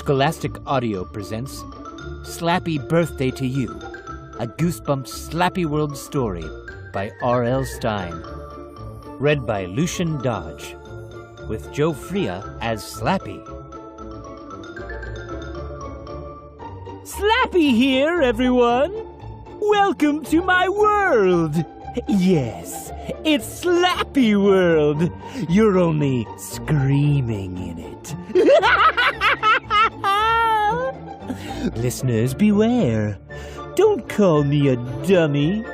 Scholastic Audio presents Slappy Birthday to You, a Goosebumps Slappy World story by R.L Stine. Read by Lucian Dodge, with Joe Freya as Slappy. Slappy here, everyone! Welcome to my world! Yes, it's Slappy World! You're only screaming in it. Listeners, beware. Don't call me a dummy.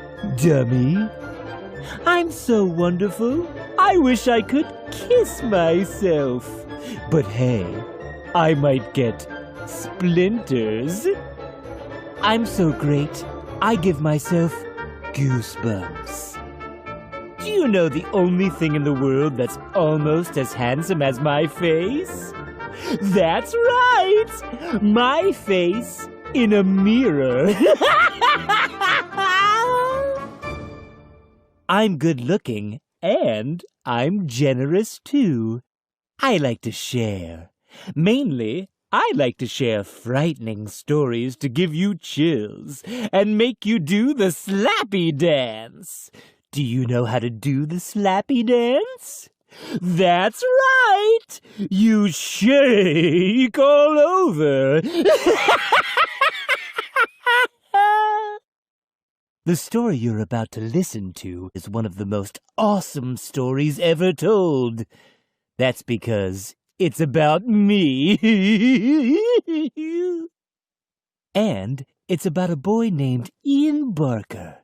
I'm so wonderful, I wish I could kiss myself. But hey, I might get splinters. I'm so great, I give myself goosebumps. Do you know the only thing in the world that's almost as handsome as my face? That's right! My face in a mirror. I'm good looking, and I'm generous too. I like to share. Mainly, I like to share frightening stories to give you chills and make you do the Slappy dance. Do you know how to do the Slappy dance? That's right! You shake all over. The story you're about to listen to is one of the most awesome stories ever told. That's because it's about me. And it's about a boy named Ian Barker.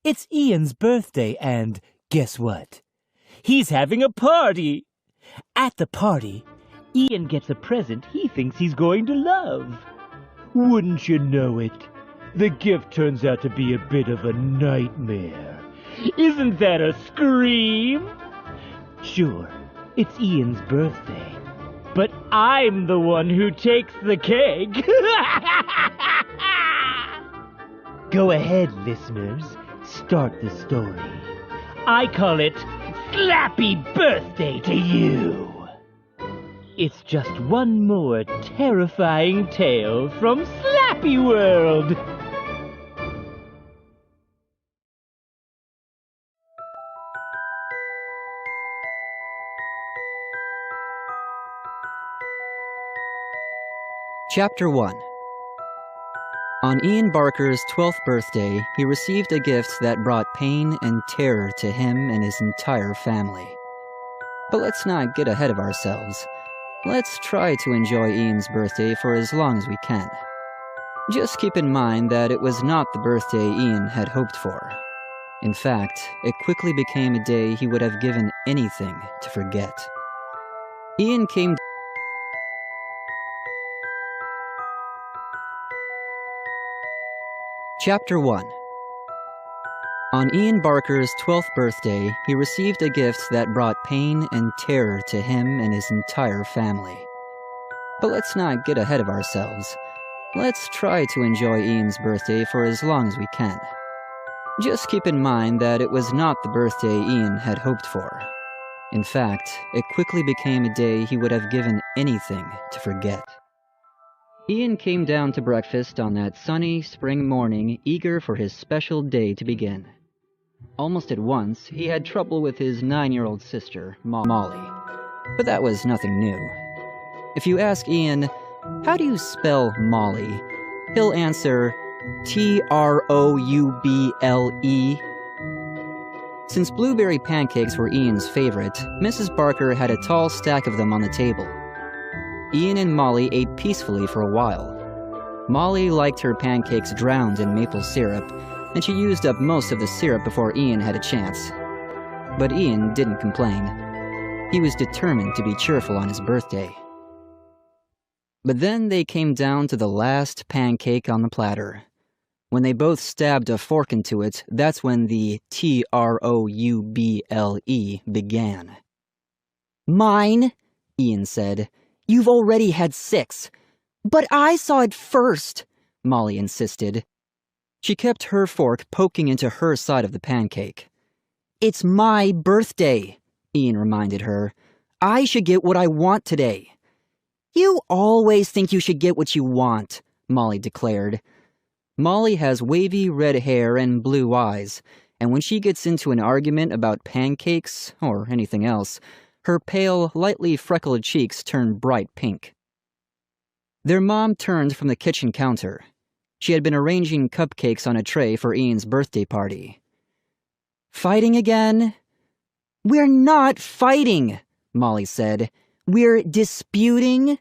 It's Ian's birthday, and guess what? He's having a party. At the party, Ian gets a present he thinks he's going to love. Wouldn't you know it? The gift turns out to be a bit of a nightmare. Isn't that a scream? Sure, it's Ian's birthday, but I'm the one who takes the cake. Go ahead, listeners. Start the story. I call it Slappy Birthday to You. It's just one more terrifying tale from Slappy World. Chapter 1. On Ian Barker's 12th birthday, he received a gift that brought pain and terror to him and his entire family. But let's not get ahead of ourselves. Let's try to enjoy Ian's birthday for as long as we can. Just keep in mind that it was not the birthday Ian had hoped for. In fact, it quickly became a day he would have given anything to forget. Ian came Chapter 1. On Ian Barker's 12th birthday, he received a gift that brought pain and terror to him and his entire family. But let's not get ahead of ourselves. Let's try to enjoy Ian's birthday for as long as we can. Just keep in mind that it was not the birthday Ian had hoped for. In fact, it quickly became a day he would have given anything to forget. Ian came down to breakfast on that sunny spring morning, eager for his special day to begin. Almost at once, he had trouble with his 9-year-old sister, Molly. But that was nothing new. If you ask Ian, how do you spell Molly? He'll answer, T-R-O-U-B-L-E. Since blueberry pancakes were Ian's favorite, Mrs. Barker had a tall stack of them on the table. Ian and Molly ate peacefully for a while. Molly liked her pancakes drowned in maple syrup, and she used up most of the syrup before Ian had a chance. But Ian didn't complain. He was determined to be cheerful on his birthday. But then they came down to the last pancake on the platter. When they both stabbed a fork into it, that's when the T-R-O-U-B-L-E began. "Mine," Ian said. "You've already had 6. But I saw it first," Molly insisted. She kept her fork poking into her side of the pancake. "It's my birthday," Ian reminded her. "I should get what I want today." You always think you should get what you want, Molly declared. Molly has wavy red hair and blue eyes, and when she gets into an argument about pancakes, or anything else, her pale, lightly freckled cheeks turn bright pink. Their mom turned from the kitchen counter. She had been arranging cupcakes on a tray for Ian's birthday party. Fighting again? We're not fighting, Molly said. We're disputing?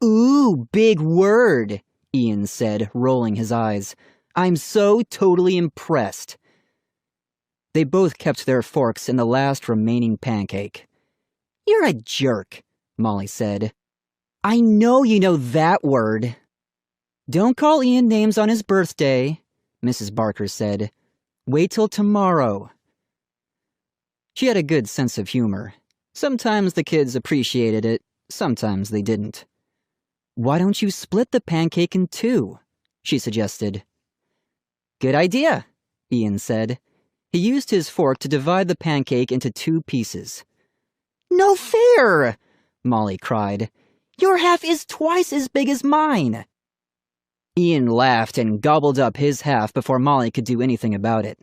Ooh, big word, Ian said, rolling his eyes. I'm so totally impressed. They both kept their forks in the last remaining pancake. You're a jerk, Molly said. I know you know that word. Don't call Ian names on his birthday, Mrs. Barker said. Wait till tomorrow. She had a good sense of humor. Sometimes the kids appreciated it, sometimes they didn't. Why don't you split the pancake in two? She suggested. Good idea, Ian said. He used his fork to divide the pancake into 2 pieces. No fair, Molly cried. Your half is twice as big as mine. Ian laughed and gobbled up his half before Molly could do anything about it.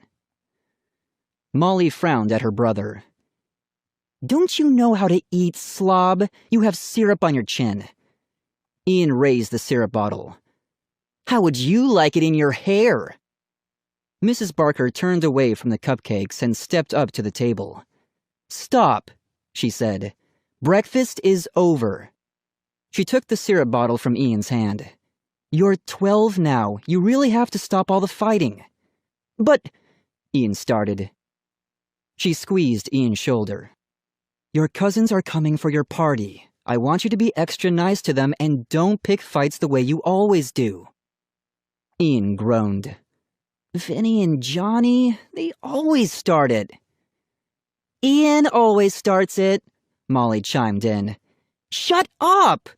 Molly frowned at her brother. Don't you know how to eat, slob? You have syrup on your chin. Ian raised the syrup bottle. How would you like it in your hair? Mrs. Barker turned away from the cupcakes and stepped up to the table. Stop, she said. Breakfast is over. She took the syrup bottle from Ian's hand. You're 12 now. You really have to stop all the fighting. But, Ian started. She squeezed Ian's shoulder. Your cousins are coming for your party. I want you to be extra nice to them and don't pick fights the way you always do. Ian groaned. Vinny and Johnny, they always start it. Ian always starts it, Molly chimed in. Shut up,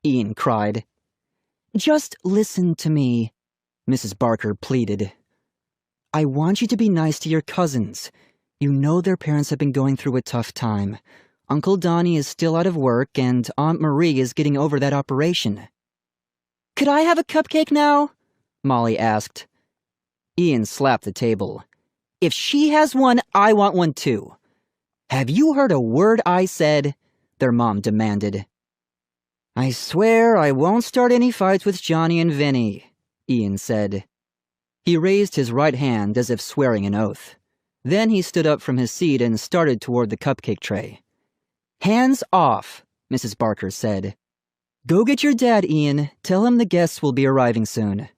Ian cried. Just listen to me, Mrs. Barker pleaded. I want you to be nice to your cousins. You know their parents have been going through a tough time. Uncle Donnie is still out of work and Aunt Marie is getting over that operation. Could I have a cupcake now? Molly asked. Ian slapped the table. If she has one, I want one too. Have you heard a word I said? Their mom demanded. I swear I won't start any fights with Johnny and Vinny, Ian said. He raised his right hand as if swearing an oath. Then he stood up from his seat and started toward the cupcake tray. Hands off, Mrs. Barker said. Go get your dad, Ian. Tell him the guests will be arriving soon.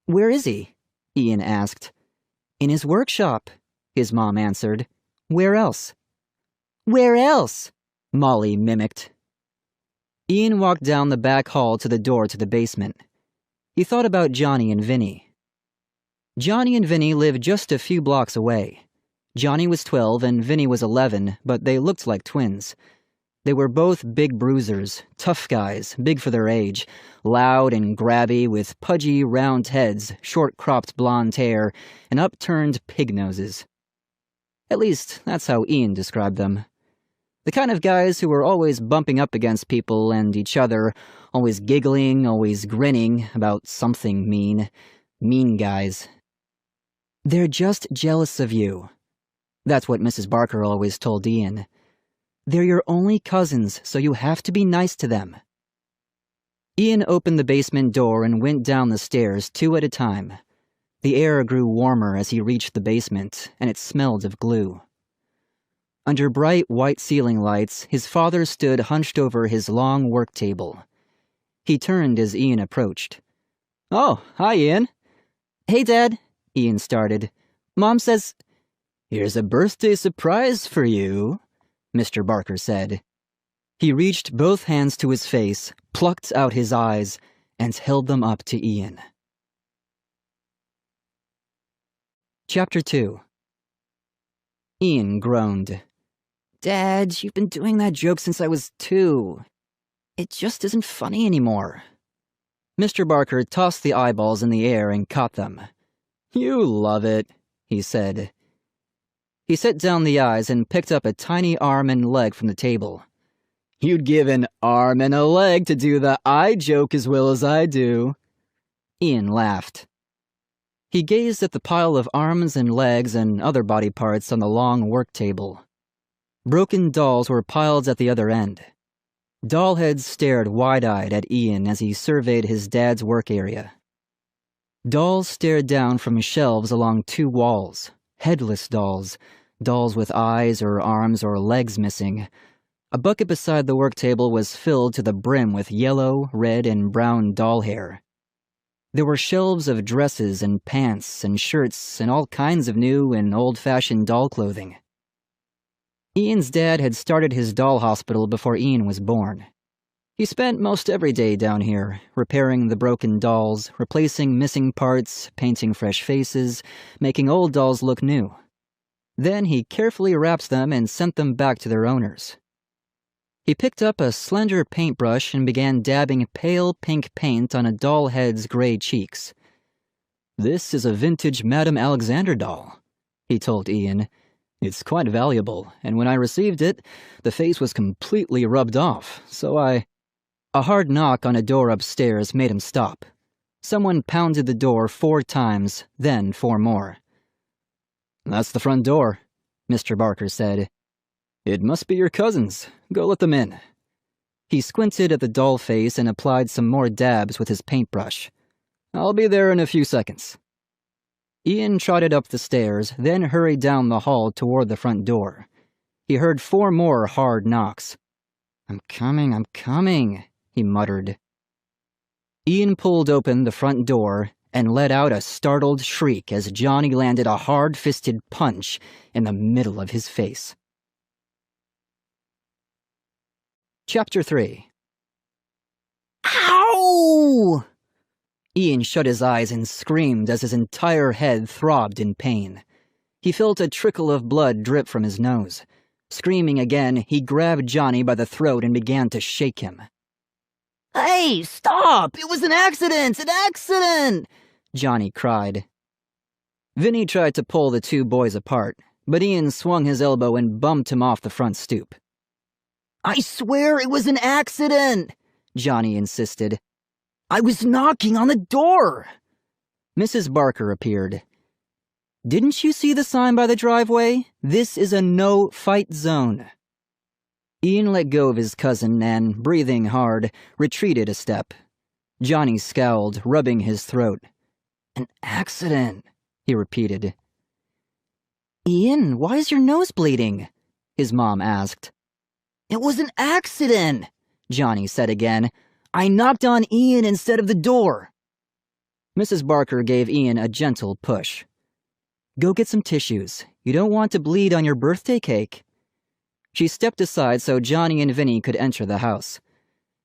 Where is he? Ian asked. In his workshop, his mom answered. Where else? Where else? Molly mimicked. Ian walked down the back hall to the door to the basement. He thought about Johnny and Vinny. Johnny and Vinny lived just a few blocks away. Johnny was 12 and Vinny was 11, but they looked like twins. They were both big bruisers, tough guys, big for their age, loud and grabby with pudgy, round heads, short-cropped blonde hair, and upturned pig noses. At least, that's how Ian described them. The kind of guys who were always bumping up against people and each other, always giggling, always grinning about something mean. Mean guys. They're just jealous of you. That's what Mrs. Barker always told Ian. They're your only cousins, so you have to be nice to them. Ian opened the basement door and went down the stairs 2 at a time. The air grew warmer as he reached the basement, and it smelled of glue. Under bright white ceiling lights, his father stood hunched over his long work table. He turned as Ian approached. Oh, hi, Ian. Hey, Dad, Ian started. Mom says, Here's a birthday surprise for you, Mr. Barker said. He reached both hands to his face, plucked out his eyes, and held them up to Ian. Chapter 2. Ian groaned. Dad, you've been doing that joke since I was 2. It just isn't funny anymore. Mr. Barker tossed the eyeballs in the air and caught them. You love it, he said. He set down the eyes and picked up a tiny arm and leg from the table. You'd give an arm and a leg to do the eye joke as well as I do. Ian laughed. He gazed at the pile of arms and legs and other body parts on the long work table. Broken dolls were piled at the other end. Doll heads stared wide-eyed at Ian as he surveyed his dad's work area. Dolls stared down from shelves along two walls. Headless dolls, dolls with eyes or arms or legs missing. A bucket beside the work table was filled to the brim with yellow, red, and brown doll hair. There were shelves of dresses and pants and shirts and all kinds of new and old-fashioned doll clothing. Ian's dad had started his doll hospital before Ian was born. He spent most every day down here, repairing the broken dolls, replacing missing parts, painting fresh faces, making old dolls look new. Then he carefully wrapped them and sent them back to their owners. He picked up a slender paintbrush and began dabbing pale pink paint on a doll head's gray cheeks. "This is a vintage Madame Alexander doll," he told Ian. "It's quite valuable, and when I received it, the face was completely rubbed off, so I—" A hard knock on a door upstairs made him stop. Someone pounded the door 4 times, then 4 more. "That's the front door," Mr. Barker said. "It must be your cousins. Go let them in." He squinted at the doll face and applied some more dabs with his paintbrush. "I'll be there in a few seconds." Ian trotted up the stairs, then hurried down the hall toward the front door. He heard 4 more hard knocks. I'm coming," he muttered. Ian pulled open the front door and let out a startled shriek as Johnny landed a hard-fisted punch in the middle of his face. Chapter 3. Ow! Ian shut his eyes and screamed as his entire head throbbed in pain. He felt a trickle of blood drip from his nose. Screaming again, he grabbed Johnny by the throat and began to shake him. "Hey, stop! It was an accident! An accident!" Johnny cried. Vinny tried to pull the 2 boys apart, but Ian swung his elbow and bumped him off the front stoop. "I swear it was an accident!" Johnny insisted. "I was knocking on the door!" Mrs. Barker appeared. "Didn't you see the sign by the driveway? This is a no-fight zone." Ian let go of his cousin and, breathing hard, retreated a step. Johnny scowled, rubbing his throat. "An accident," he repeated. "Ian, why is your nose bleeding?" his mom asked. "It was an accident," Johnny said again. "I knocked on Ian instead of the door." Mrs. Barker gave Ian a gentle push. "Go get some tissues. You don't want to bleed on your birthday cake." She stepped aside so Johnny and Vinny could enter the house.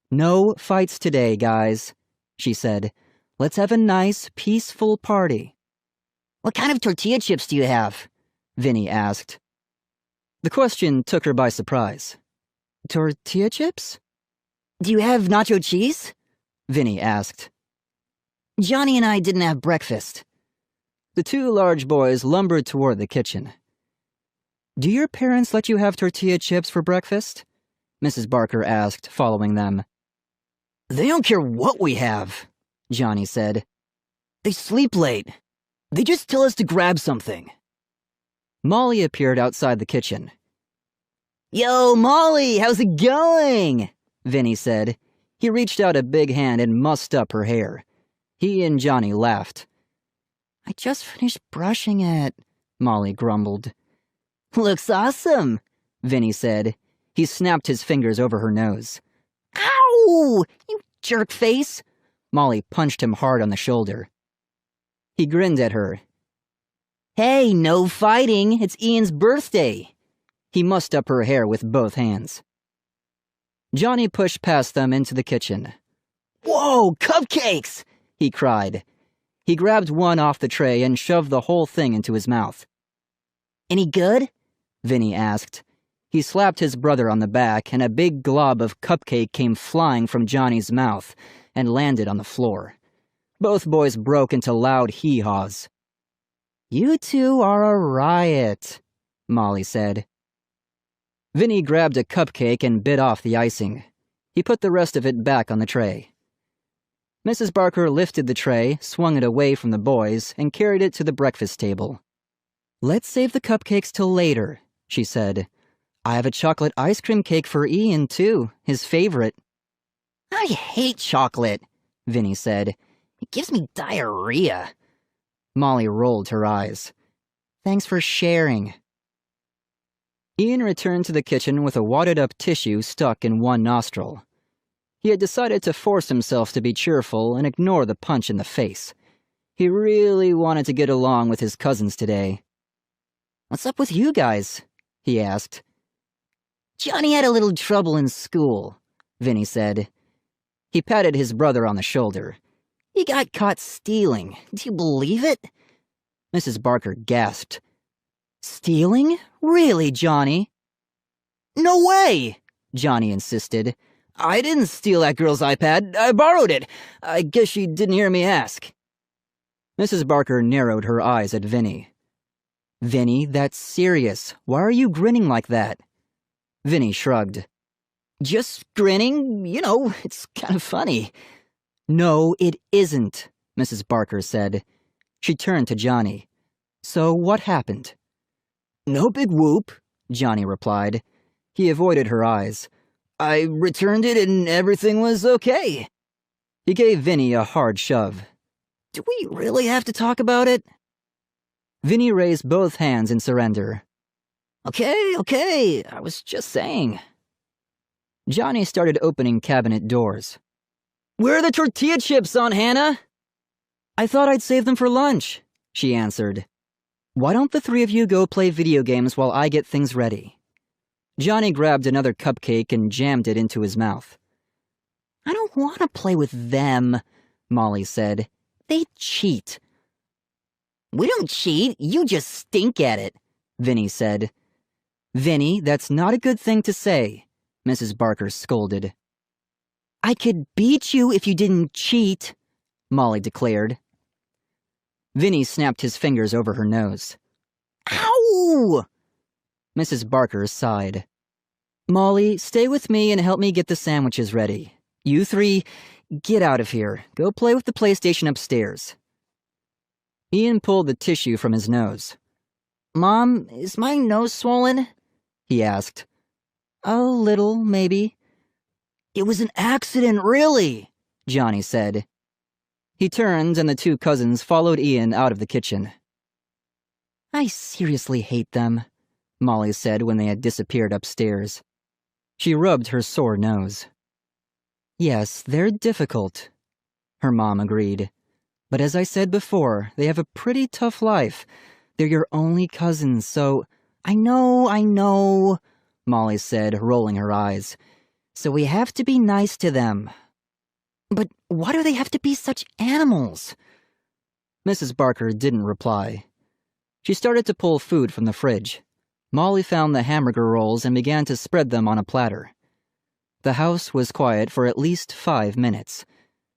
"No fights today, guys," she said. "Let's have a nice, peaceful party." "What kind of tortilla chips do you have?" Vinny asked. The question took her by surprise. "Tortilla chips? Do you have nacho cheese?" Vinny asked. "Johnny and I didn't have breakfast." The 2 large boys lumbered toward the kitchen. "Do your parents let you have tortilla chips for breakfast?" Mrs. Barker asked, following them. "They don't care what we have," Johnny said. "They sleep late. They just tell us to grab something." Molly appeared outside the kitchen. "Yo, Molly, how's it going?" Vinny said. He reached out a big hand and mussed up her hair. He and Johnny laughed. "I just finished brushing it," Molly grumbled. "Looks awesome," Vinny said. He snapped his fingers over her nose. "Ow! You jerk face!" Molly punched him hard on the shoulder. He grinned at her. "Hey, no fighting. It's Ian's birthday." He mussed up her hair with both hands. Johnny pushed past them into the kitchen. "Whoa, cupcakes!" he cried. He grabbed one off the tray and shoved the whole thing into his mouth. "Any good?" Vinny asked. He slapped his brother on the back, and a big glob of cupcake came flying from Johnny's mouth and landed on the floor. Both boys broke into loud hee-haws. "You two are a riot," Molly said. Vinny grabbed a cupcake and bit off the icing. He put the rest of it back on the tray. Mrs. Barker lifted the tray, swung it away from the boys, and carried it to the breakfast table. "Let's save the cupcakes till later," she said. "I have a chocolate ice cream cake for Ian, too, his favorite." "I hate chocolate," Vinny said. "It gives me diarrhea." Molly rolled her eyes. "Thanks for sharing." Ian returned to the kitchen with a wadded-up tissue stuck in one nostril. He had decided to force himself to be cheerful and ignore the punch in the face. He really wanted to get along with his cousins today. "What's up with you guys?" he asked. "Johnny had a little trouble in school," Vinny said. He patted his brother on the shoulder. "He got caught stealing. Do you believe it?" Mrs. Barker gasped. "Stealing? Really, Johnny?" "No way!" Johnny insisted. "I didn't steal that girl's iPad. I borrowed it. I guess she didn't hear me ask." Mrs. Barker narrowed her eyes at Vinny. "Vinny, that's serious. Why are you grinning like that?" Vinny shrugged. "Just grinning. You know, it's kind of funny." "No, it isn't," Mrs. Barker said. She turned to Johnny. "So what happened?" "No big whoop," Johnny replied. He avoided her eyes. "I returned it and everything was okay." He gave Vinny a hard shove. "Do we really have to talk about it?" Vinny raised both hands in surrender. Okay, I was just saying." Johnny started opening cabinet doors. "Where are the tortilla chips, Aunt Hannah?" "I thought I'd save them for lunch," she answered. "Why don't the three of you go play video games while I get things ready?" Johnny grabbed another cupcake and jammed it into his mouth. "I don't want to play with them," Molly said. "They cheat." "We don't cheat, you just stink at it," Vinny said. "Vinny, that's not a good thing to say," Mrs. Barker scolded. "I could beat you if you didn't cheat," Molly declared. Vinny snapped his fingers over her nose. "Ow!" Mrs. Barker sighed. "Molly, stay with me and help me get the sandwiches ready. You three, get out of here. Go play with the PlayStation upstairs." Ian pulled the tissue from his nose. "Mom, is my nose swollen?" he asked. "A little, maybe." "It was an accident, really," Johnny said. He turned and the two cousins followed Ian out of the kitchen. "I seriously hate them," Molly said when they had disappeared upstairs. She rubbed her sore nose. "Yes, they're difficult," her mom agreed. "But as I said before, they have a pretty tough life. They're your only cousins, so—" I know, Molly said, rolling her eyes. "So we have to be nice to them. But why do they have to be such animals?" Mrs. Barker didn't reply. She started to pull food from the fridge. Molly found the hamburger rolls and began to spread them on a platter. The house was quiet for at least 5 minutes.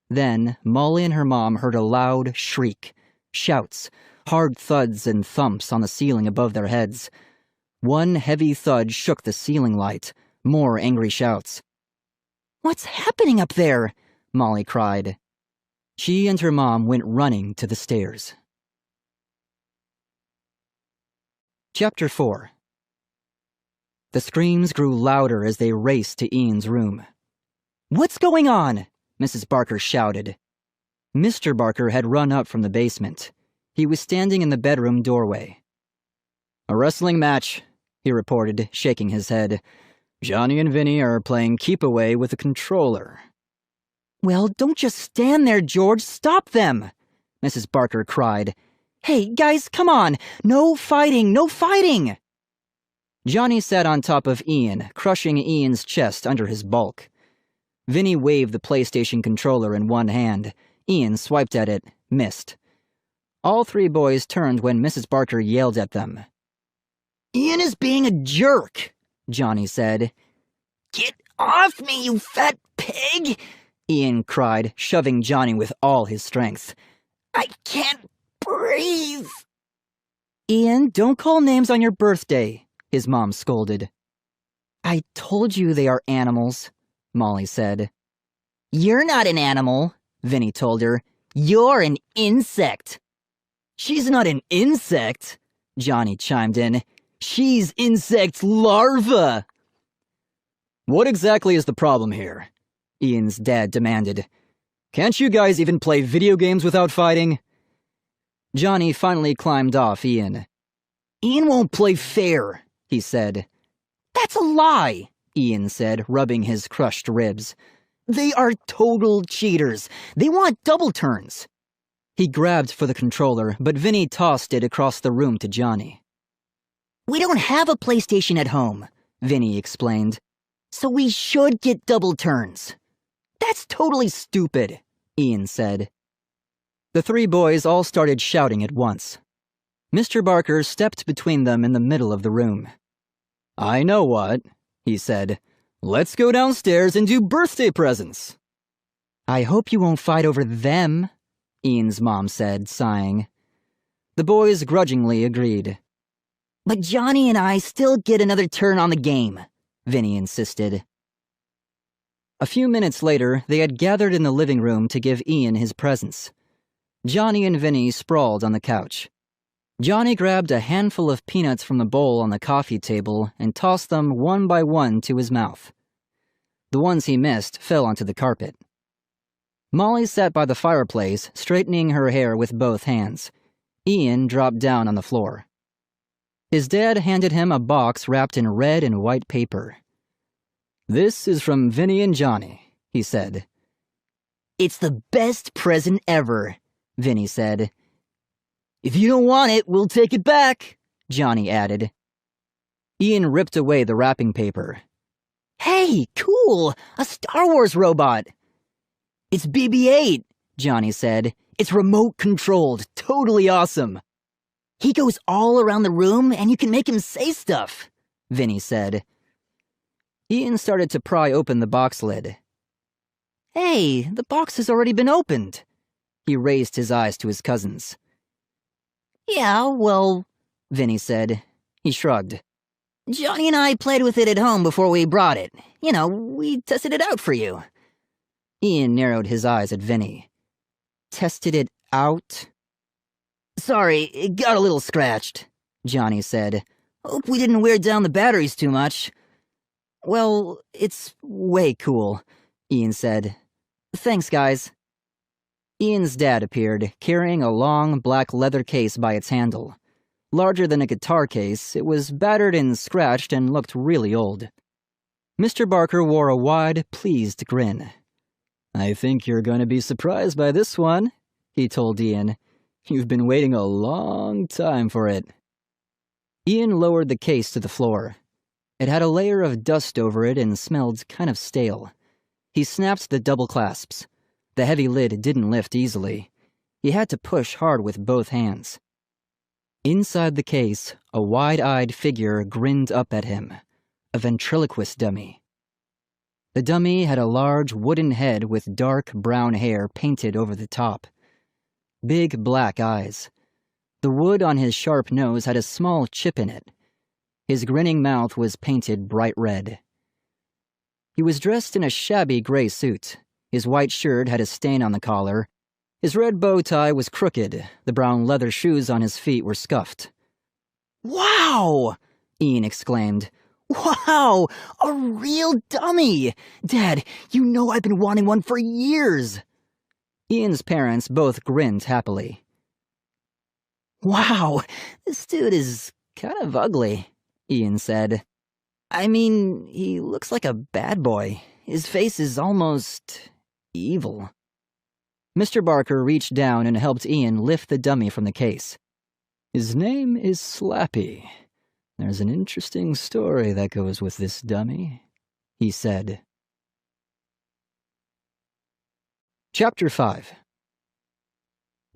Then, Molly and her mom heard a loud shriek, shouts, hard thuds and thumps on the ceiling above their heads. One heavy thud shook the ceiling light. More angry shouts. "What's happening up there?" Molly cried. She and her mom went running to the stairs. Chapter 4. The screams grew louder as they raced to Ian's room. "What's going on?" Mrs. Barker shouted. Mr. Barker had run up from the basement. He was standing in the bedroom doorway. "A wrestling match," he reported, shaking his head. "Johnny and Vinny are playing keep-away with a controller." "Well, don't just stand there, George. Stop them!" Mrs. Barker cried. "Hey, guys, come on! No fighting, no fighting!" Johnny sat on top of Ian, crushing Ian's chest under his bulk. Vinny waved the PlayStation controller in one hand. Ian swiped at it, missed. All three boys turned when Mrs. Barker yelled at them. "Ian is being a jerk," Johnny said. "Get off me, you fat pig!" Ian cried, shoving Johnny with all his strength. "I can't breathe." "Ian, don't call names on your birthday," his mom scolded. I told you they are animals, Molly said. You're not an animal, Vinny told her. You're an insect. She's not an insect, Johnny chimed in. She's insect larva. What exactly is the problem here? Ian's dad demanded. Can't you guys even play video games without fighting? Johnny finally climbed off Ian. Ian won't play fair, he said. That's a lie, Ian said, rubbing his crushed ribs. They are total cheaters. They want double turns. He grabbed for the controller, but Vinny tossed it across the room to Johnny. We don't have a PlayStation at home, Vinny explained. So we should get double turns. That's totally stupid, Ian said. The three boys all started shouting at once. Mr. Barker stepped between them in the middle of the room. I know what, he said. Let's go downstairs and do birthday presents. I hope you won't fight over them, Ian's mom said, sighing. The boys grudgingly agreed. But Johnny and I still get another turn on the game, Vinny insisted. A few minutes later, they had gathered in the living room to give Ian his presents. Johnny and Vinny sprawled on the couch. Johnny grabbed a handful of peanuts from the bowl on the coffee table and tossed them one by one to his mouth. The ones he missed fell onto the carpet. Molly sat by the fireplace, straightening her hair with both hands. Ian dropped down on the floor. His dad handed him a box wrapped in red and white paper. This is from Vinny and Johnny, he said. It's the best present ever, Vinny said. If you don't want it, we'll take it back, Johnny added. Ian ripped away the wrapping paper. Hey, cool! A Star Wars robot! It's BB-8, Johnny said. It's remote-controlled, totally awesome. He goes all around the room and you can make him say stuff, Vinny said. Ian started to pry open the box lid. Hey, the box has already been opened. He raised his eyes to his cousins. Yeah, well, Vinny said. He shrugged. Johnny and I played with it at home before we brought it. You know, we tested it out for you. Ian narrowed his eyes at Vinny. Tested it out? Sorry, it got a little scratched, Johnny said. Hope we didn't wear down the batteries too much. Well, it's way cool, Ian said. Thanks, guys. Ian's dad appeared, carrying a long, black leather case by its handle. Larger than a guitar case, it was battered and scratched and looked really old. Mr. Barker wore a wide, pleased grin. I think you're going to be surprised by this one, he told Ian. You've been waiting a long time for it. Ian lowered the case to the floor. It had a layer of dust over it and smelled kind of stale. He snapped the double clasps. The heavy lid didn't lift easily. He had to push hard with both hands. Inside the case, a wide-eyed figure grinned up at him, a ventriloquist dummy. The dummy had a large wooden head with dark brown hair painted over the top. Big black eyes. The wood on his sharp nose had a small chip in it. His grinning mouth was painted bright red. He was dressed in a shabby gray suit. His white shirt had a stain on the collar. His red bow tie was crooked. The brown leather shoes on his feet were scuffed. Wow! Ian exclaimed. Wow! A real dummy! Dad, you know I've been wanting one for years! Ian's parents both grinned happily. Wow, this dude is kind of ugly, Ian said. I mean, he looks like a bad boy. His face is almost evil. Mr. Barker reached down and helped Ian lift the dummy from the case. His name is Slappy. There's an interesting story that goes with this dummy, he said. Chapter 5.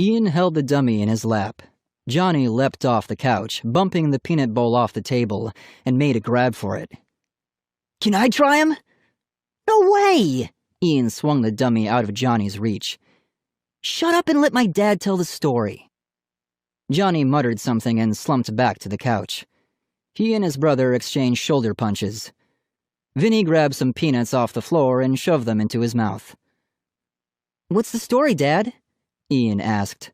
Ian held the dummy in his lap. Johnny leapt off the couch, bumping the peanut bowl off the table, and made a grab for it. Can I try him? No way! Ian swung the dummy out of Johnny's reach. Shut up and let my dad tell the story. Johnny muttered something and slumped back to the couch. He and his brother exchanged shoulder punches. Vinny grabbed some peanuts off the floor and shoved them into his mouth. "What's the story, Dad?" Ian asked.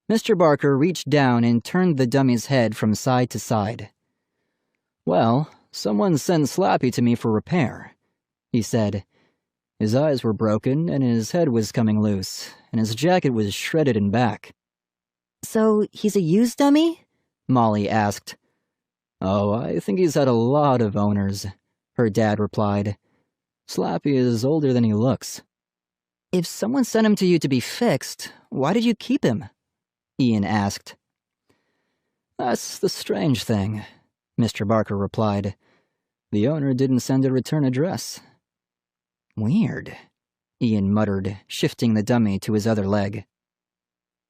Mr. Barker reached down and turned the dummy's head from side to side. "Well, someone sent Slappy to me for repair," he said. "His eyes were broken, and his head was coming loose, and his jacket was shredded in back." "So he's a used dummy?" Molly asked. "Oh, I think he's had a lot of owners," her dad replied. "Slappy is older than he looks." "If someone sent him to you to be fixed, why did you keep him?" Ian asked. "That's the strange thing," Mr. Barker replied. "The owner didn't send a return address." "Weird," Ian muttered, shifting the dummy to his other leg.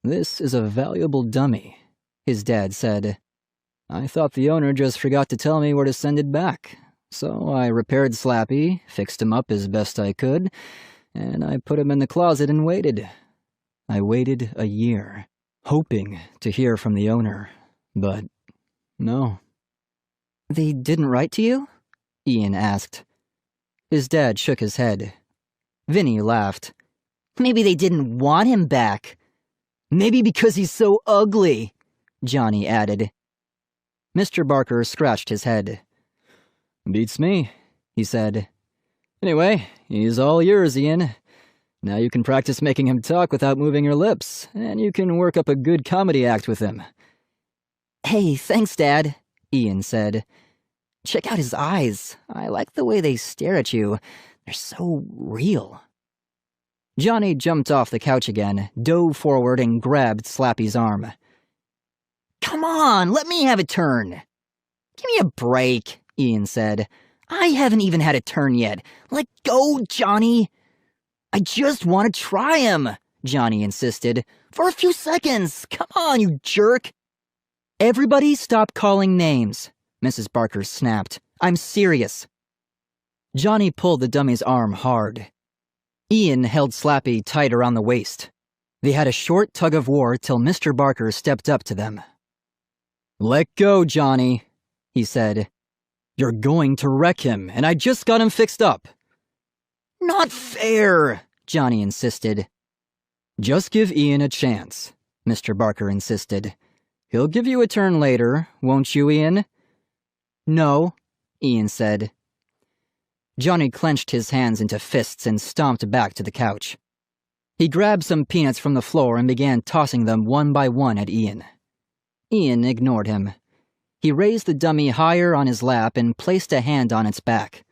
"This is a valuable dummy," his dad said. "I thought the owner just forgot to tell me where to send it back. So I repaired Slappy, fixed him up as best I could, and I put him in the closet and waited. I waited a year, hoping to hear from the owner, but no." "They didn't write to you?" Ian asked. His dad shook his head. Vinny laughed. "Maybe they didn't want him back. Maybe because he's so ugly," Johnny added. Mr. Barker scratched his head. "Beats me," he said. "Anyway, he's all yours, Ian. Now you can practice making him talk without moving your lips, and you can work up a good comedy act with him." "Hey, thanks, Dad," Ian said. "Check out his eyes. I like the way they stare at you. They're so real." Johnny jumped off the couch again, dove forward, and grabbed Slappy's arm. "Come on, let me have a turn." "Give me a break," Ian said. "I haven't even had a turn yet. Let go, Johnny." "I just want to try him," Johnny insisted. "For a few seconds. Come on, you jerk." "Everybody stop calling names," Mrs. Barker snapped. "I'm serious." Johnny pulled the dummy's arm hard. Ian held Slappy tight around the waist. They had a short tug of war till Mr. Barker stepped up to them. "Let go, Johnny," he said. "You're going to wreck him, and I just got him fixed up." "Not fair," Johnny insisted. "Just give Ian a chance," Mr. Barker insisted. "He'll give you a turn later, won't you, Ian?" "No," Ian said. Johnny clenched his hands into fists and stomped back to the couch. He grabbed some peanuts from the floor and began tossing them one by one at Ian. Ian ignored him. He raised the dummy higher on his lap and placed a hand on its back.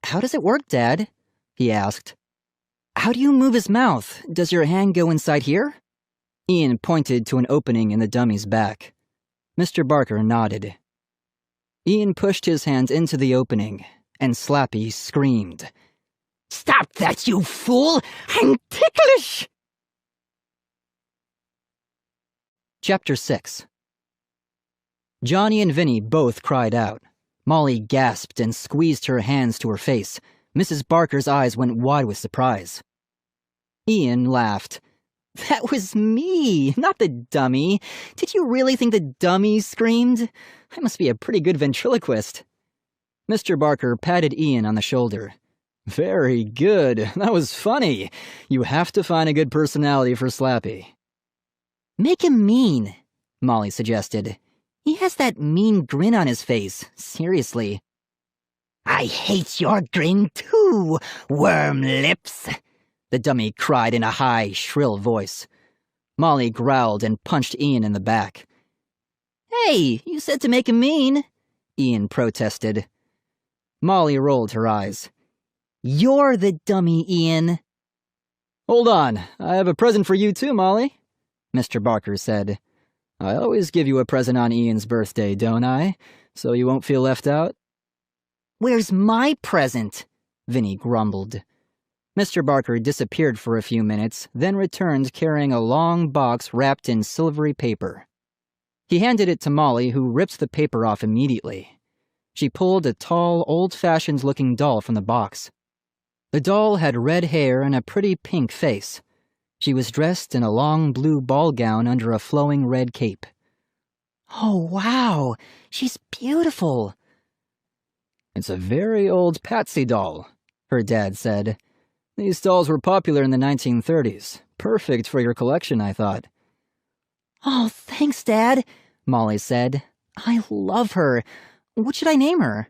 "How does it work, Dad?" he asked. "How do you move his mouth? Does your hand go inside here?" Ian pointed to an opening in the dummy's back. Mr. Barker nodded. Ian pushed his hands into the opening, and Slappy screamed. "Stop that, you fool! I'm ticklish!" Chapter 6. Johnny and Vinny both cried out. Molly gasped and squeezed her hands to her face. Mrs. Barker's eyes went wide with surprise. Ian laughed. "That was me, not the dummy. Did you really think the dummy screamed? I must be a pretty good ventriloquist." Mr. Barker patted Ian on the shoulder. "Very good. That was funny. You have to find a good personality for Slappy." "Make him mean," Molly suggested. "He has that mean grin on his face. Seriously." "I hate your grin too, worm lips," the dummy cried in a high, shrill voice. Molly growled and punched Ian in the back. "Hey, you said to make him mean," Ian protested. Molly rolled her eyes. "You're the dummy, Ian." "Hold on, I have a present for you too, Molly," Mr. Barker said. "I always give you a present on Ian's birthday, don't I? So you won't feel left out?" "Where's my present?" Vinny grumbled. Mr. Barker disappeared for a few minutes, then returned carrying a long box wrapped in silvery paper. He handed it to Molly, who ripped the paper off immediately. She pulled a tall, old-fashioned-looking doll from the box. The doll had red hair and a pretty pink face. She was dressed in a long blue ball gown under a flowing red cape. "Oh, wow! She's beautiful!" It's a very old Patsy doll, her dad said. These dolls were popular in the 1930s. Perfect for your collection, I thought. Oh, thanks, Dad, Molly said. I love her. What should I name her?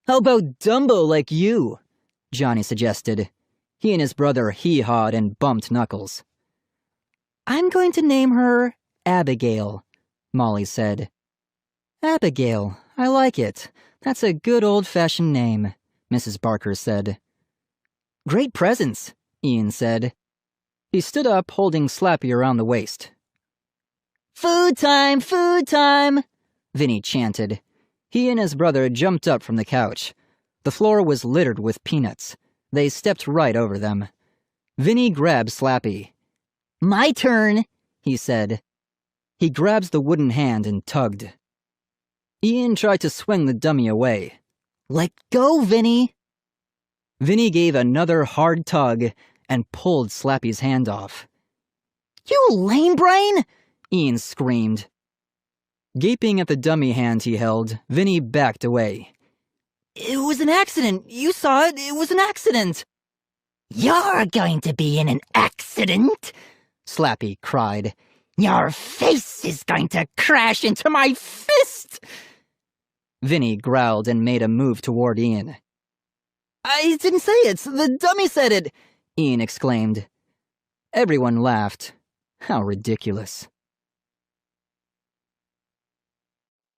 How about Dumbo like you? Johnny suggested. He and his brother hee-hawed and bumped knuckles. I'm going to name her Abigail, Molly said. Abigail, I like it. That's a good old-fashioned name, Mrs. Barker said. Great presents, Ian said. He stood up, holding Slappy around the waist. Food time, Vinny chanted. He and his brother jumped up from the couch. The floor was littered with peanuts. They stepped right over them. Vinny grabbed Slappy. My turn, he said. He grabs the wooden hand and tugged. Ian tried to swing the dummy away. Let go, Vinny. Vinny gave another hard tug and pulled Slappy's hand off. You lame brain! Ian screamed. Gaping at the dummy hand he held, Vinny backed away. It was an accident. You saw it. It was an accident. You're going to be in an accident, Slappy cried. Your face is going to crash into my fist! Vinny growled and made a move toward Ian. I didn't say it. The dummy said it, Ian exclaimed. Everyone laughed. How ridiculous.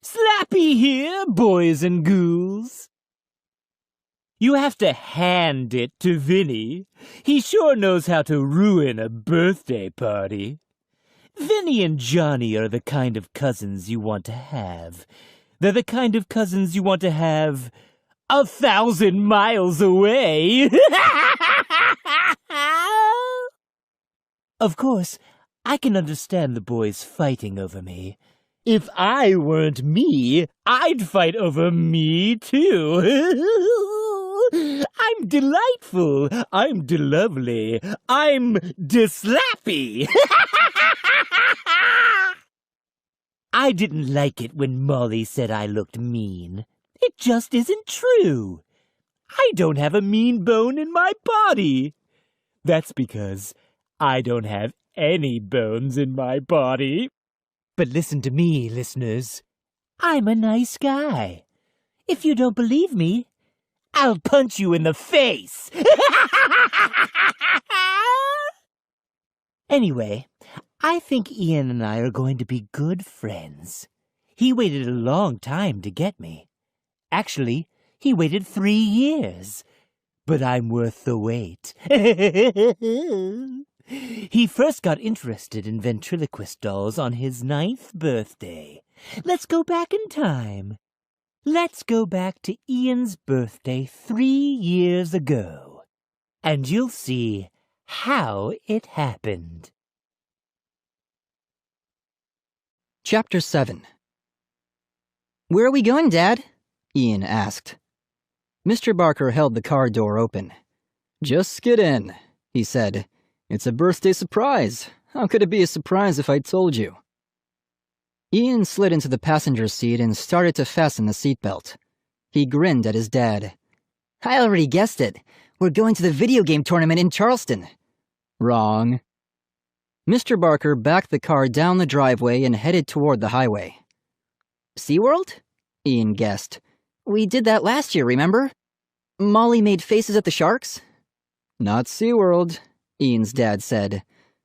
Slappy here, boys and ghouls. You have to hand it to Vinny. He sure knows how to ruin a birthday party. Vinny and Johnny are the kind of cousins you want to have. They're the kind of cousins you want to have 1,000 miles away. Of course, I can understand the boys fighting over me. If I weren't me, I'd fight over me too. I'm delightful. I'm de-lovely. I'm de-slappy. I didn't like it when Molly said I looked mean. It just isn't true. I don't have a mean bone in my body. That's because I don't have any bones in my body. But listen to me, listeners. I'm a nice guy. If you don't believe me, I'll punch you in the face. Anyway, I think Ian and I are going to be good friends. He waited a long time to get me. Actually, he waited 3 years. But I'm worth the wait. He first got interested in ventriloquist dolls on his 9th birthday. Let's go back in time. Let's go back to Ian's birthday 3 years ago. And you'll see how it happened. Chapter 7. Where are we going, Dad? Ian asked. Mr. Barker held the car door open. Just get in, he said. It's a birthday surprise. How could it be a surprise if I told you? Ian slid into the passenger seat and started to fasten the seatbelt. He grinned at his dad. I already guessed it. We're going to the video game tournament in Charleston. Wrong. Mr. Barker backed the car down the driveway and headed toward the highway. SeaWorld? Ian guessed. We did that last year, remember? Molly made faces at the sharks? Not SeaWorld, Ian's dad said.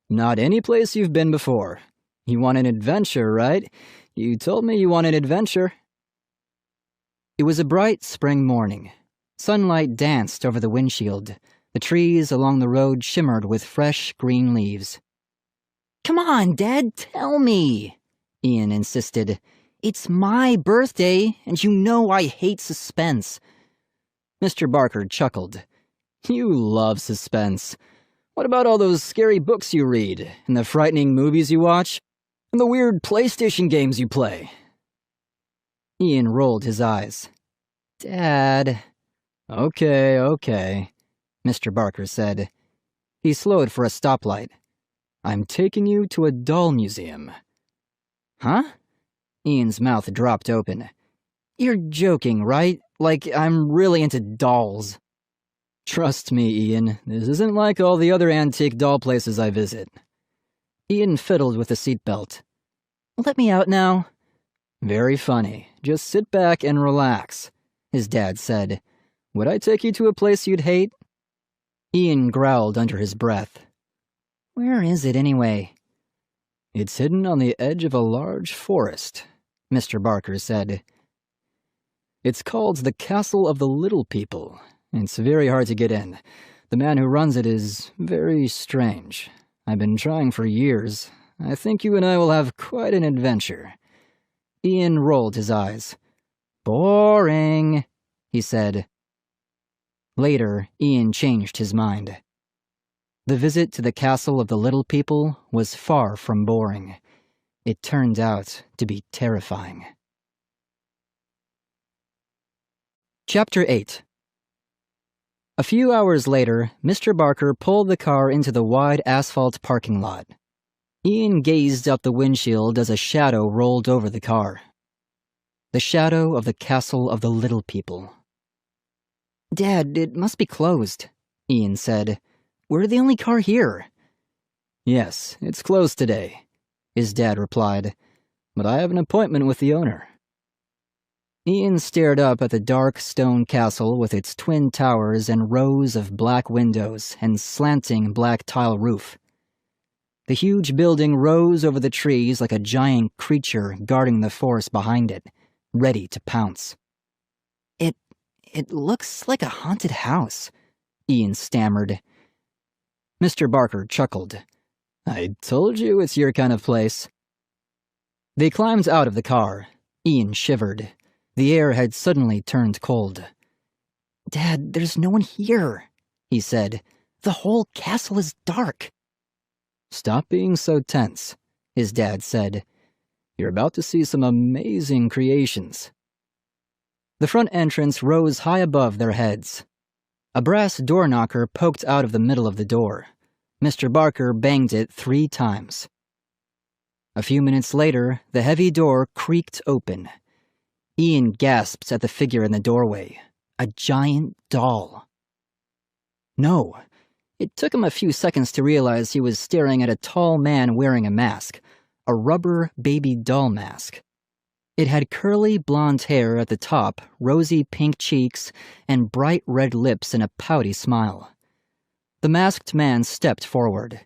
Not any place you've been before. You want an adventure, right? You told me you wanted adventure. It was a bright spring morning. Sunlight danced over the windshield. The trees along the road shimmered with fresh green leaves. Come on, Dad, tell me, Ian insisted. It's my birthday, and you know I hate suspense. Mr. Barker chuckled. You love suspense. What about all those scary books you read, and the frightening movies you watch, and the weird PlayStation games you play? Ian rolled his eyes. Dad. Okay, Mr. Barker said. He slowed for a stoplight. I'm taking you to a doll museum. Huh? Ian's mouth dropped open. You're joking, right? Like I'm really into dolls. Trust me, Ian, this isn't like all the other antique doll places I visit. Ian fiddled with the seatbelt. Let me out now. Very funny. Just sit back and relax, his dad said. Would I take you to a place you'd hate? Ian growled under his breath. Where is it anyway? It's hidden on the edge of a large forest, Mr. Barker said. It's called the Castle of the Little People. It's very hard to get in. The man who runs it is very strange. I've been trying for years. I think you and I will have quite an adventure. Ian rolled his eyes. Boring, he said. Later, Ian changed his mind. The visit to the Castle of the Little People was far from boring. It turned out to be terrifying. Chapter 8. A few hours later, Mr. Barker pulled the car into the wide asphalt parking lot. Ian gazed up the windshield as a shadow rolled over the car. The shadow of the Castle of the Little People. Dad, it must be closed, Ian said. We're the only car here. Yes, it's closed today, his dad replied. But I have an appointment with the owner. Ian stared up at the dark stone castle with its twin towers and rows of black windows and slanting black tile roof. The huge building rose over the trees like a giant creature guarding the forest behind it, ready to pounce. It looks like a haunted house, Ian stammered. Mr. Barker chuckled. I told you it's your kind of place. They climbed out of the car. Ian shivered. The air had suddenly turned cold. Dad, there's no one here, he said. The whole castle is dark. Stop being so tense, his dad said. You're about to see some amazing creations. The front entrance rose high above their heads. A brass door knocker poked out of the middle of the door. Mr. Barker banged it 3 times. A few minutes later, the heavy door creaked open. Ian gasped at the figure in the doorway. A giant doll. No. It took him a few seconds to realize he was staring at a tall man wearing a mask. A rubber baby doll mask. It had curly blonde hair at the top, rosy pink cheeks, and bright red lips and a pouty smile. The masked man stepped forward.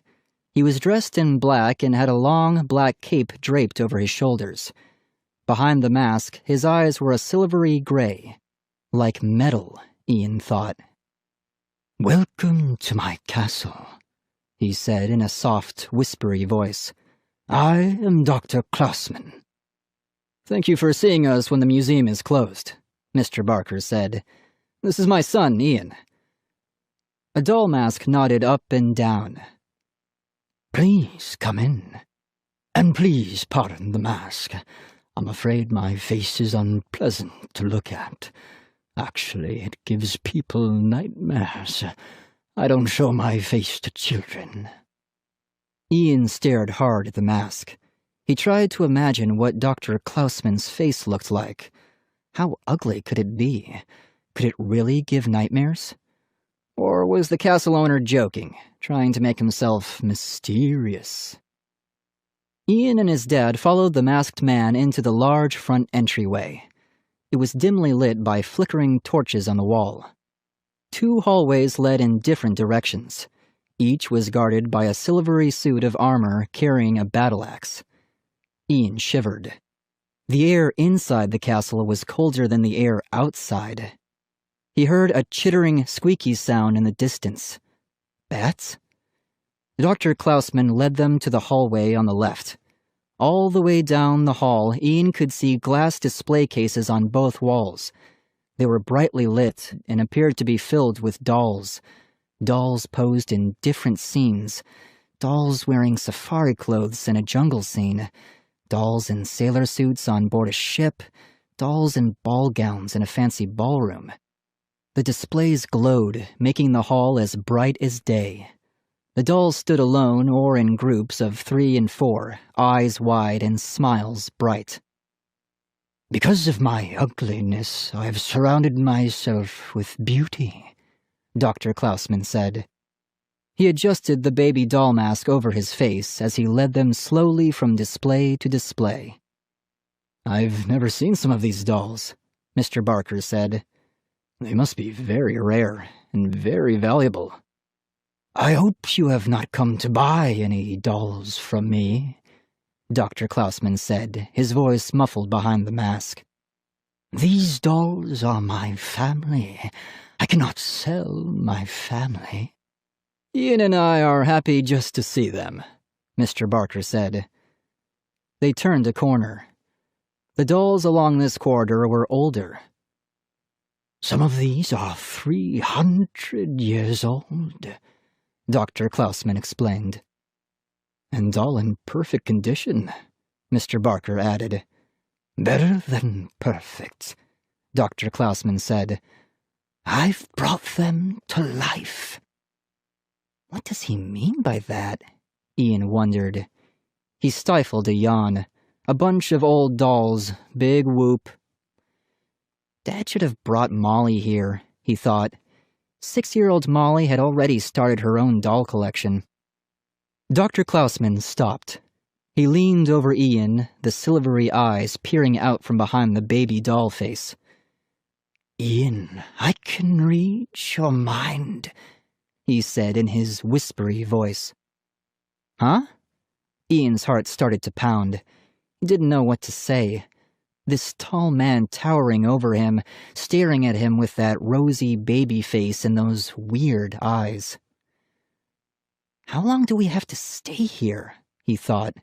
He was dressed in black and had a long black cape draped over his shoulders. Behind the mask, his eyes were a silvery gray. Like metal, Ian thought. Welcome to my castle, he said in a soft, whispery voice. I am Dr. Klausman. Thank you for seeing us when the museum is closed, Mr. Barker said. This is my son, Ian. A doll mask nodded up and down. Please come in. And please pardon the mask. I'm afraid my face is unpleasant to look at. Actually, it gives people nightmares. I don't show my face to children. Ian stared hard at the mask. He tried to imagine what Dr. Klausman's face looked like. How ugly could it be? Could it really give nightmares? Or was the castle owner joking, trying to make himself mysterious? Ian and his dad followed the masked man into the large front entryway. It was dimly lit by flickering torches on the wall. 2 hallways led in different directions. Each was guarded by a silvery suit of armor carrying a battle axe. Ian shivered. The air inside the castle was colder than the air outside. He heard a chittering, squeaky sound in the distance. Bats? Dr. Klausman led them to the hallway on the left. All the way down the hall, Ian could see glass display cases on both walls. They were brightly lit and appeared to be filled with dolls. Dolls posed in different scenes. Dolls wearing safari clothes in a jungle scene. Dolls in sailor suits on board a ship. Dolls in ball gowns in a fancy ballroom. The displays glowed, making the hall as bright as day. The dolls stood alone or in groups of 3 and 4, eyes wide and smiles bright. Because of my ugliness, I have surrounded myself with beauty, Dr. Klausman said. He adjusted the baby doll mask over his face as he led them slowly from display to display. I've never seen some of these dolls, Mr. Barker said. They must be very rare and very valuable. I hope you have not come to buy any dolls from me, Dr. Klausman said, his voice muffled behind the mask. These dolls are my family. I cannot sell my family. Ian and I are happy just to see them, Mr. Barker said. They turned a corner. The dolls along this corridor were older. Some of these are 300 years old, Dr. Klausman explained. And all in perfect condition, Mr. Barker added. Better than perfect, Dr. Klausman said. I've brought them to life. What does he mean by that? Ian wondered. He stifled a yawn. A bunch of old dolls, big whoop. Dad should have brought Molly here, he thought. 6-year-old Molly had already started her own doll collection. Dr. Klausman stopped. He leaned over Ian, the silvery eyes peering out from behind the baby doll face. Ian, I can read your mind, he said in his whispery voice. Huh? Ian's heart started to pound. He didn't know what to say. This tall man towering over him, staring at him with that rosy baby face and those weird eyes. How long do we have to stay here? He thought.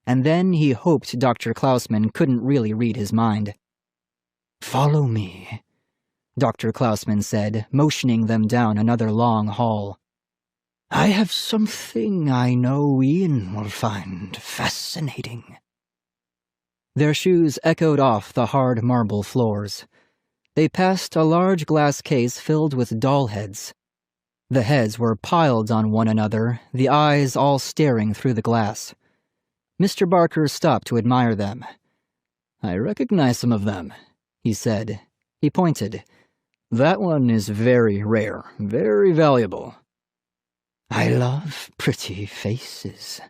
And then he hoped Dr. Klausman couldn't really read his mind. Follow me, Dr. Klausman said, motioning them down another long hall. I have something I know Ian will find fascinating. Their shoes echoed off the hard marble floors. They passed a large glass case filled with doll heads. The heads were piled on one another, the eyes all staring through the glass. Mr. Barker stopped to admire them. I recognize some of them, he said. He pointed. That one is very rare, very valuable. I love pretty faces,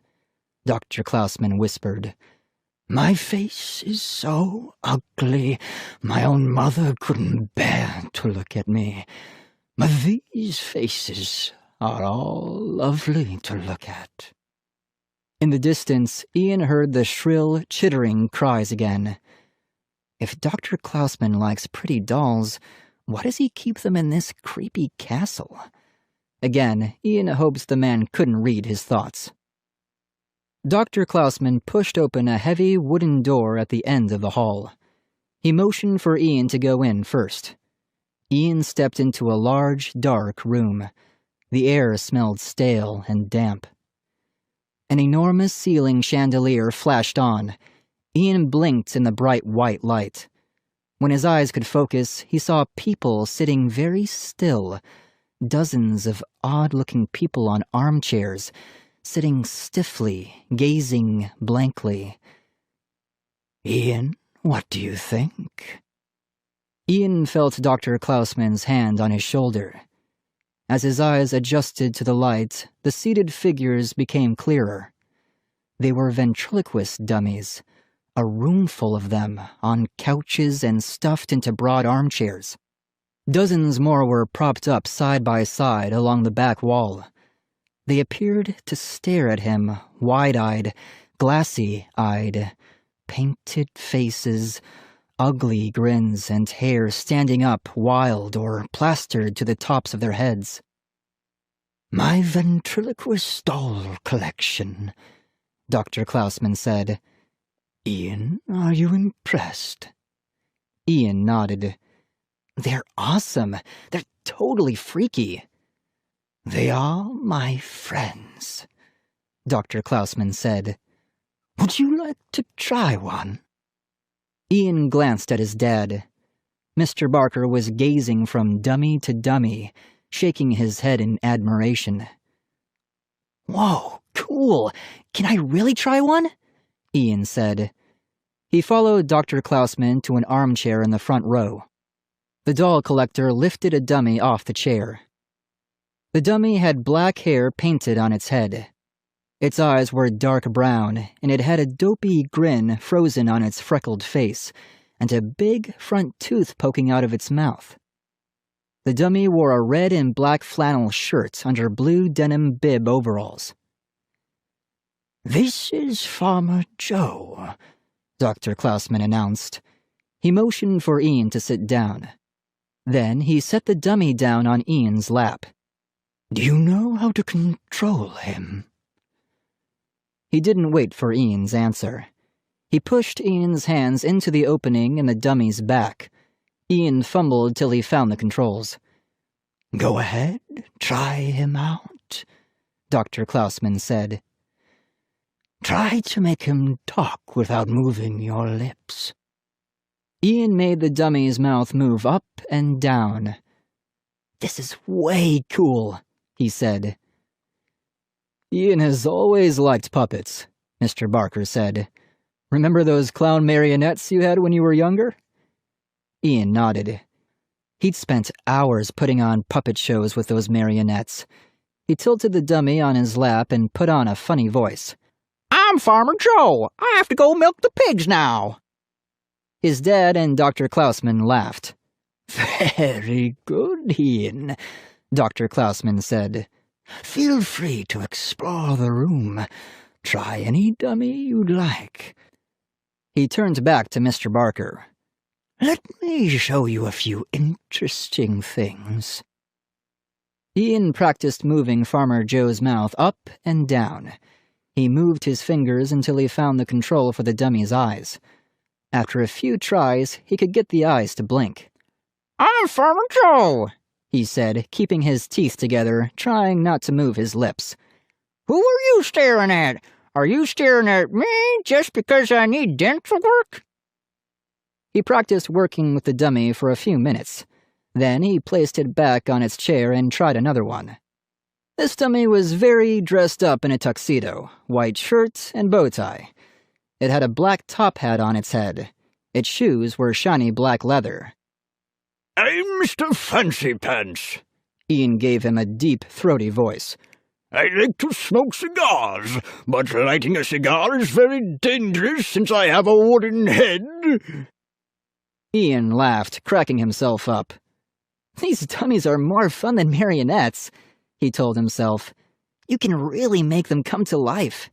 Dr. Klausman whispered. My face is so ugly, my own mother couldn't bear to look at me. But these faces are all lovely to look at. In the distance, Ian heard the shrill, chittering cries again. If Dr. Klausman likes pretty dolls, why does he keep them in this creepy castle? Again, Ian hoped the man couldn't read his thoughts. Dr. Klausman pushed open a heavy wooden door at the end of the hall. He motioned for Ian to go in first. Ian stepped into a large, dark room. The air smelled stale and damp. An enormous ceiling chandelier flashed on. Ian blinked in the bright white light. When his eyes could focus, he saw people sitting very still. Dozens of odd-looking people on armchairs, sitting stiffly, gazing blankly. Ian, what do you think? Ian felt Dr. Klausman's hand on his shoulder. As his eyes adjusted to the light, the seated figures became clearer. They were ventriloquist dummies, a room full of them, on couches and stuffed into broad armchairs. Dozens more were propped up side by side along the back wall. They appeared to stare at him, wide-eyed, glassy-eyed, painted faces, ugly grins, and hair standing up wild or plastered to the tops of their heads. My ventriloquist doll collection, Dr. Klausman said. Ian, are you impressed? Ian nodded. They're awesome. They're totally freaky. They are my friends, Dr. Klausman said. Would you like to try one? Ian glanced at his dad. Mr. Barker was gazing from dummy to dummy, shaking his head in admiration. Whoa, cool! Can I really try one? Ian said. He followed Dr. Klausman to an armchair in the front row. The doll collector lifted a dummy off the chair. The dummy had black hair painted on its head. Its eyes were dark brown, and it had a dopey grin frozen on its freckled face, and a big front tooth poking out of its mouth. The dummy wore a red and black flannel shirt under blue denim bib overalls. "This is Farmer Joe," Dr. Klausman announced. He motioned for Ian to sit down. Then he set the dummy down on Ian's lap. "Do you know how to control him?" He didn't wait for Ian's answer. He pushed Ian's hands into the opening in the dummy's back. Ian fumbled till he found the controls. "Go ahead, try him out," Dr. Klausman said. "Try to make him talk without moving your lips." Ian made the dummy's mouth move up and down. "This is way cool," he said. "Ian has always liked puppets," Mr. Barker said. "Remember those clown marionettes you had when you were younger?" Ian nodded. He'd spent hours putting on puppet shows with those marionettes. He tilted the dummy on his lap and put on a funny voice. "I'm Farmer Joe. I have to go milk the pigs now." His dad and Dr. Klausman laughed. "Very good, Ian," Dr. Klausman said. "Feel free to explore the room. Try any dummy you'd like." He turned back to Mr. Barker. "Let me show you a few interesting things." Ian practiced moving Farmer Joe's mouth up and down. He moved his fingers until he found the control for the dummy's eyes. After a few tries, he could get the eyes to blink. "I'm Farmer Joe," he said, keeping his teeth together, trying not to move his lips. "Who are you staring at? Are you staring at me just because I need dental work?" He practiced working with the dummy for a few minutes. Then he placed it back on its chair and tried another one. This dummy was very dressed up in a tuxedo, white shirt and bow tie. It had a black top hat on its head. Its shoes were shiny black leather. "I'm Mr. Fancy Pants," Ian gave him a deep, throaty voice. "I like to smoke cigars, but lighting a cigar is very dangerous since I have a wooden head." Ian laughed, cracking himself up. "These dummies are more fun than marionettes," he told himself. "You can really make them come to life."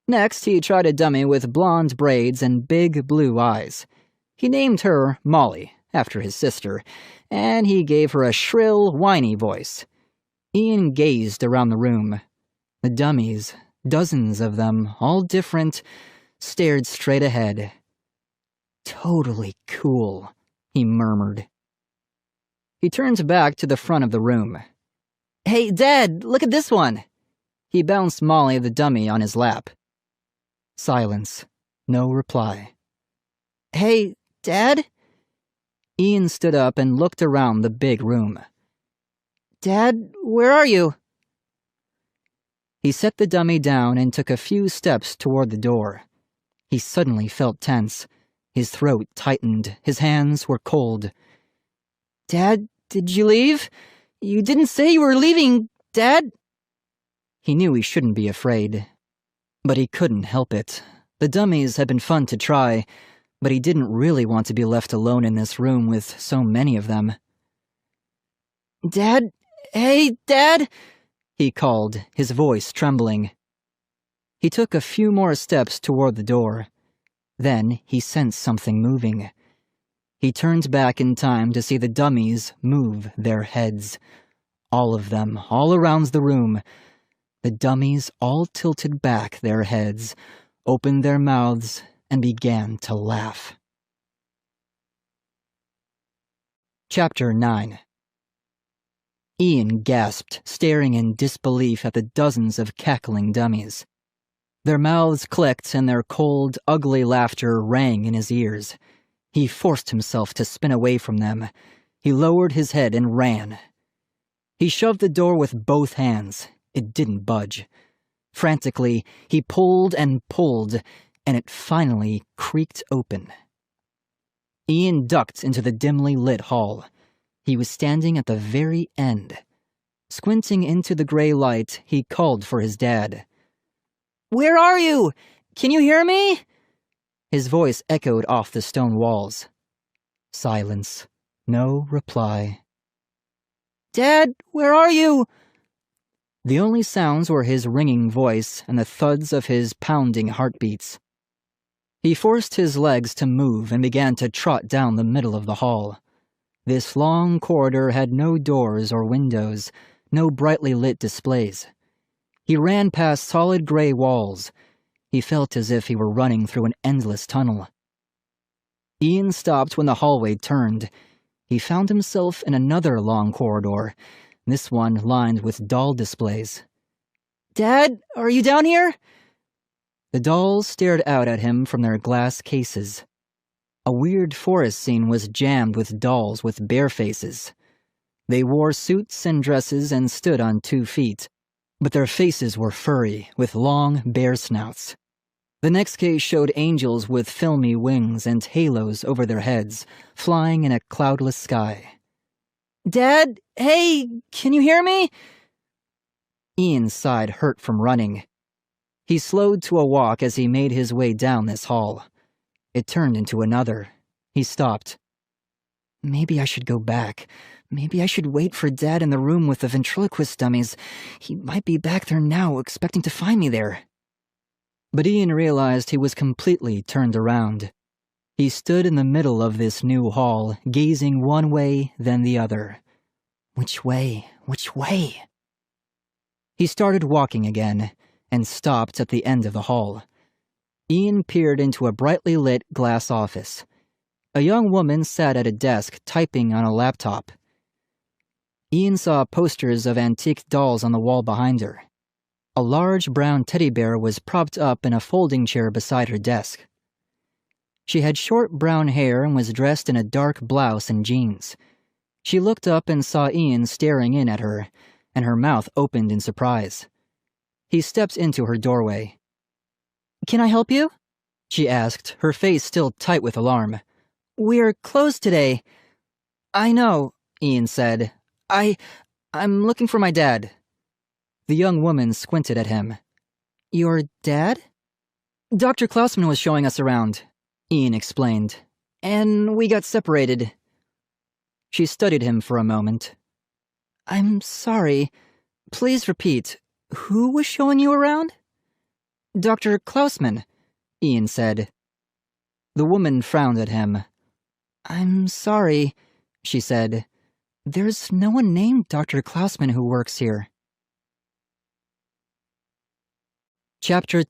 Next, he tried a dummy with blonde braids and big blue eyes. He named her Molly, after his sister, and he gave her a shrill, whiny voice. Ian gazed around the room. The dummies, dozens of them, all different, stared straight ahead. "Totally cool," he murmured. He turned back to the front of the room. "Hey, Dad, look at this one!" He bounced Molly the dummy on his lap. Silence. No reply. "Hey, Dad?" Ian stood up and looked around the big room. "Dad, where are you?" He set the dummy down and took a few steps toward the door. He suddenly felt tense. His throat tightened. His hands were cold. "Dad, did you leave? You didn't say you were leaving, Dad." He knew he shouldn't be afraid, but he couldn't help it. The dummies had been fun to try, but he didn't really want to be left alone in this room with so many of them. "Dad? Hey, Dad?" he called, his voice trembling. He took a few more steps toward the door. Then he sensed something moving. He turned back in time to see the dummies move their heads. All of them, all around the room. The dummies all tilted back their heads, opened their mouths, and began to laugh. Chapter 9. Ian gasped, staring in disbelief at the dozens of cackling dummies. Their mouths clicked and their cold, ugly laughter rang in his ears. He forced himself to spin away from them. He lowered his head and ran. He shoved the door with both hands. It didn't budge. Frantically, he pulled and pulled, and it finally creaked open. Ian ducked into the dimly lit hall. He was standing at the very end. Squinting into the gray light, he called for his dad. "Where are you? Can you hear me?" His voice echoed off the stone walls. Silence. No reply. "Dad, where are you?" The only sounds were his ringing voice and the thuds of his pounding heartbeats. He forced his legs to move and began to trot down the middle of the hall. This long corridor had no doors or windows, no brightly lit displays. He ran past solid gray walls. He felt as if he were running through an endless tunnel. Ian stopped when the hallway turned. He found himself in another long corridor, this one lined with doll displays. "Dad, are you down here?" The dolls stared out at him from their glass cases. A weird forest scene was jammed with dolls with bare faces. They wore suits and dresses and stood on 2 feet, but their faces were furry, with long, bare snouts. The next case showed angels with filmy wings and halos over their heads, flying in a cloudless sky. "Dad, hey, can you hear me?" Ian's side hurt from running. He slowed to a walk as he made his way down this hall. It turned into another. He stopped. Maybe I should go back. Maybe I should wait for Dad in the room with the ventriloquist dummies. He might be back there now, expecting to find me there. But Ian realized he was completely turned around. He stood in the middle of this new hall, gazing one way, then the other. Which way? Which way? He started walking again, and stopped at the end of the hall. Ian peered into a brightly lit glass office. A young woman sat at a desk, typing on a laptop. Ian saw posters of antique dolls on the wall behind her. A large brown teddy bear was propped up in a folding chair beside her desk. She had short brown hair and was dressed in a dark blouse and jeans. She looked up and saw Ian staring in at her, and her mouth opened in surprise. He stepped into her doorway. "Can I help you?" she asked, her face still tight with alarm. "We're closed today." "I know," Ian said. I'm looking for my dad." The young woman squinted at him. "Your dad?" "Dr. Klausman was showing us around," Ian explained, "and we got separated." She studied him for a moment. "I'm sorry. Please repeat. Who was showing you around?" "Dr. Klausman," Ian said. The woman frowned at him. "I'm sorry," she said. "There's no one named Dr. Klausman who works here." Chapter